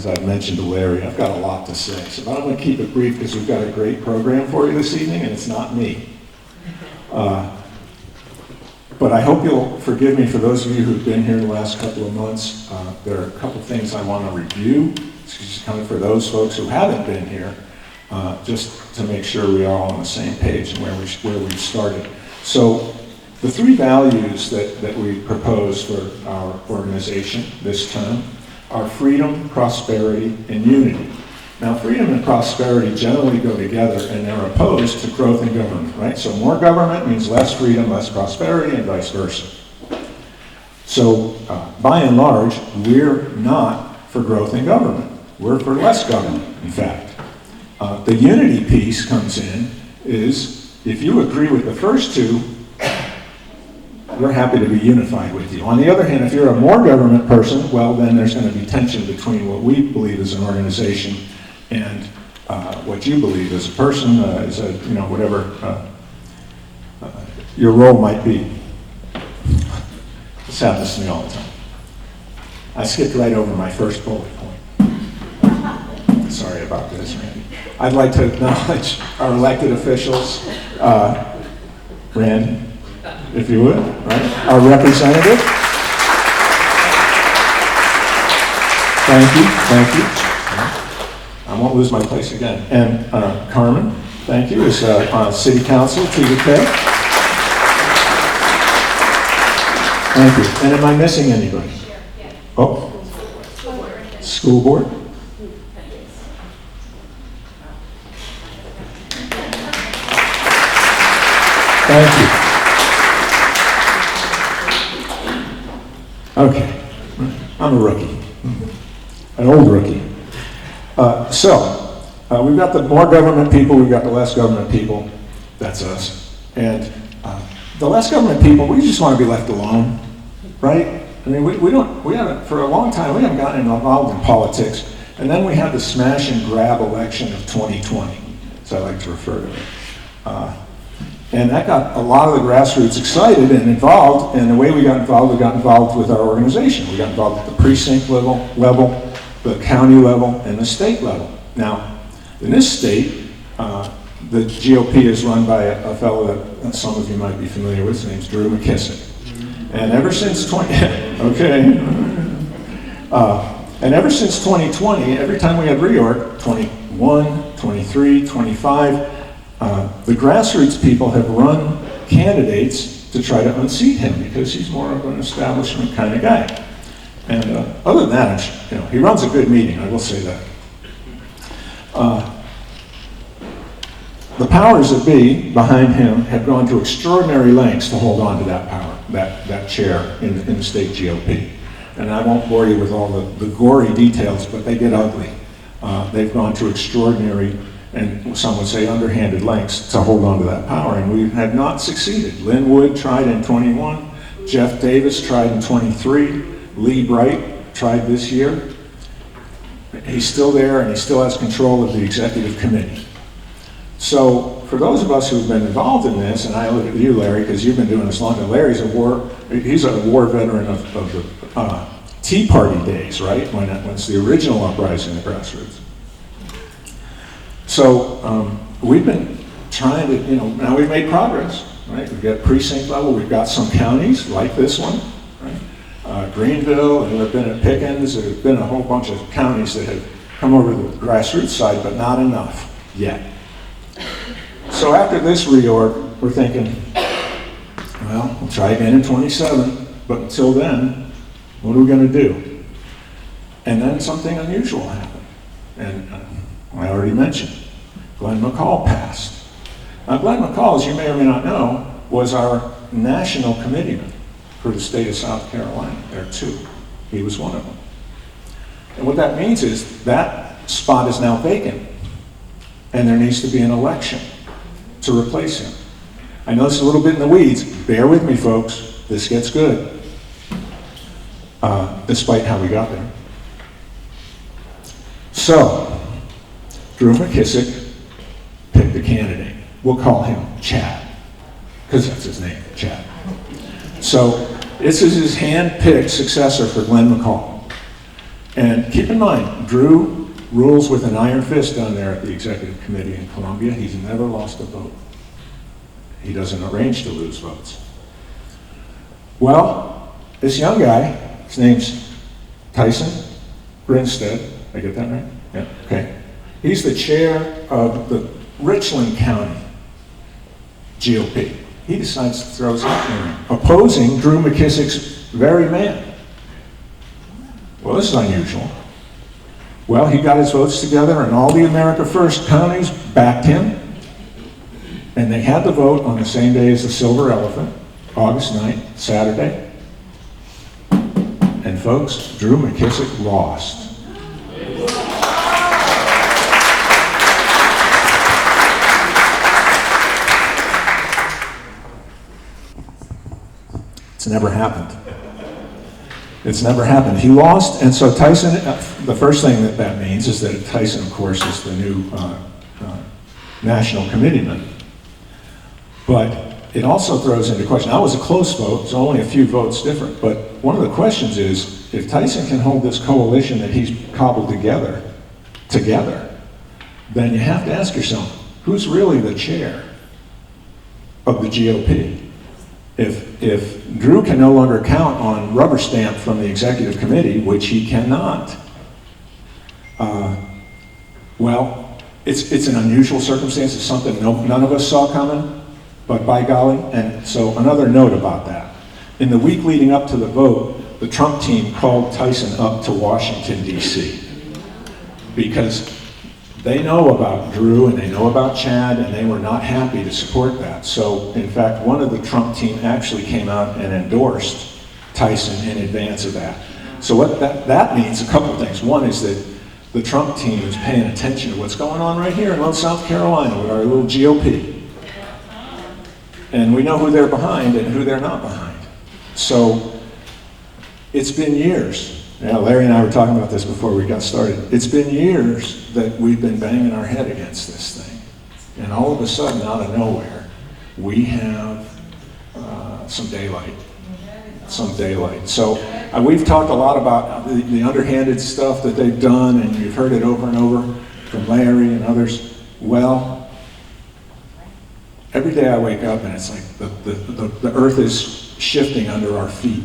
as I've mentioned to Larry, I've got a lot to say. So I'm going to keep it brief because we've got a great program for you this evening, and it's not me. But I hope you'll forgive me for those of you who've been here the last couple of months. There are a couple of things I want to review, just kind of for those folks who haven't been here, just to make sure we are all on the same page and where we've started. So the three values that we propose for our organization this term are freedom, prosperity, and unity. Now, freedom and prosperity generally go together, and they're opposed to growth in government, right? So more government means less freedom, less prosperity, and vice versa. So by and large, we're not for growth in government. We're for less government, in fact. The unity piece comes in is, if you agree with the first two, we're happy to be unified with you. On the other hand, if you're a more government person, well, then there's going to be tension between what we believe is an organization and what you believe as a person, as a, whatever your role might be. This happens to me all the time. I skipped right over my first bullet point. Sorry about this, Randy. I'd like to acknowledge our elected officials. Randy, if you would, right? Our representative. Thank you. I won't lose my place again. And Carmen, thank you, as City Council, TVK. Thank you. And am I missing anybody? Oh, school board. Thank you. Okay, I'm a rookie, an old rookie. So we've got the more government people, we've got the less government people. That's us. And the less government people, we just want to be left alone, right? I mean, we haven't, for a long time, we haven't gotten involved in politics. And then we had the smash and grab election of 2020, as I like to refer to it. And that got a lot of the grassroots excited and involved, and the way we got involved with our organization. We got involved at the precinct level, the county level, and the state level. Now, in this state, the GOP is run by a fellow that some of you might be familiar with. His name's Drew McKissick. And ever since 2020, every time we had reorg, 21, 23, 25, the grassroots people have run candidates to try to unseat him because he's more of an establishment kind of guy. And other than that, he runs a good meeting, I will say that. The powers that be behind him have gone to extraordinary lengths to hold on to that power, that chair in the state GOP. And I won't bore you with all the gory details, but they get ugly. They've gone to extraordinary, and some would say underhanded lengths to hold on to that power, and we have not succeeded. Lynn Wood tried in 21, Jeff Davis tried in 23, Lee Bright tried this year. He's still there, and he still has control of the executive committee. So for those of us who've been involved in this, and I look at you, Larry, because you've been doing this long, and Larry's he's a war veteran of the Tea Party days, right? When it's the original uprising of the grassroots. So we've been trying to, now we've made progress, right? We've got precinct level, we've got some counties like this one, right? Greenville, and we've been at Pickens, there's been a whole bunch of counties that have come over the grassroots side, but not enough yet. So after this reorg, we're thinking, well, we'll try again in 27, but until then, what are we going to do? And then something unusual happened. And I already mentioned, Glenn McCall passed. Now, Glenn McCall, as you may or may not know, was our national committeeman for the state of South Carolina. There are two. He was one of them. And what that means is that spot is now vacant, and there needs to be an election to replace him. I know this is a little bit in the weeds. Bear with me, folks. This gets good, despite how we got there. So, Drew McKissick picked a candidate. We'll call him Chad, because that's his name, Chad. So, this is his hand-picked successor for Glenn McCall. And keep in mind, Drew rules with an iron fist down there at the executive committee in Columbia. He's never lost a vote. He doesn't arrange to lose votes. Well, this young guy, his name's Tyson Grinstead. I get that right? Yeah, okay. He's the chair of the Richland County GOP. He decides to throw his hat in the ring, opposing Drew McKissick's very man. Well, this is unusual. Well, he got his votes together, and all the America First counties backed him, and they had the vote on the same day as the Silver Elephant, August 9th, Saturday. And folks, Drew McKissick lost. It's never happened. It's never happened. He lost, and so Tyson, the first thing that means is that Tyson, of course, is the new national committeeman. But it also throws into question, now it was a close vote, it's only a few votes different, but one of the questions is, if Tyson can hold this coalition that he's cobbled together, then you have to ask yourself, who's really the chair of the GOP? If Drew can no longer count on rubber stamp from the executive committee, which he cannot, well, it's an unusual circumstance. It's something none of us saw coming, but by golly. And so another note about that. In the week leading up to the vote, the Trump team called Tyson up to Washington, D.C. because they know about Drew and they know about Chad, and they were not happy to support that. So, in fact, one of the Trump team actually came out and endorsed Tyson in advance of that. So what that means, a couple of things. One is that the Trump team is paying attention to what's going on right here in Little South Carolina with our little GOP. And we know who they're behind and who they're not behind. So, it's been years. Yeah, Larry and I were talking about this before we got started. It's been years that we've been banging our head against this thing. And all of a sudden, out of nowhere, we have some daylight. So we've talked a lot about the underhanded stuff that they've done, and you've heard it over and over from Larry and others. Well, every day I wake up and it's like the earth is shifting under our feet,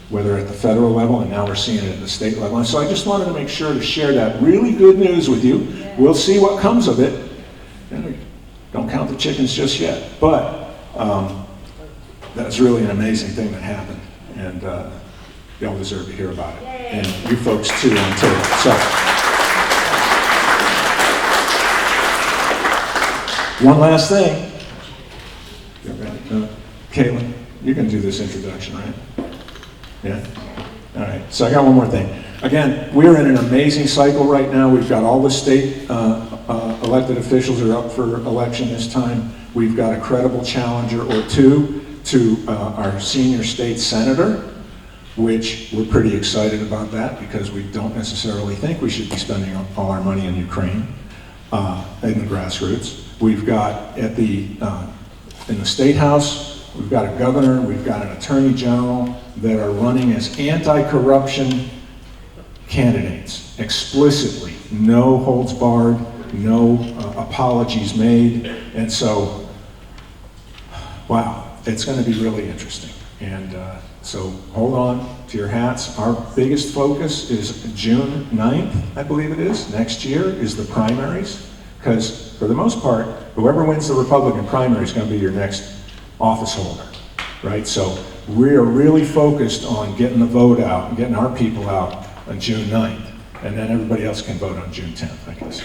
whether at the federal level, and now we're seeing it at the state level. And so I just wanted to make sure to share that really good news with you. We'll see what comes of it. Don't count the chickens just yet. But that's really an amazing thing that happened. And y'all deserve to hear about it. And you folks too on tape. So, one last thing. Caitlin, you can do this introduction, right? Yeah? All right, so I got one more thing. Again, we're in an amazing cycle right now. We've got all the state elected officials are up for election this time. We've got a credible challenger or two to our senior state senator, which we're pretty excited about that because we don't necessarily think we should be spending all our money in Ukraine in the grassroots. We've got in the State House, we've got a governor, we've got an attorney general that are running as anti-corruption candidates, explicitly, no holds barred, no apologies made, and so, wow, it's going to be really interesting. And so hold on to your hats. Our biggest focus is June 9th, I believe it is, next year, is the primaries, because for the most part, whoever wins the Republican primary is going to be your next office holder, right? So we are really focused on getting the vote out and getting our people out on June 9th, and then everybody else can vote on June 10th, I guess.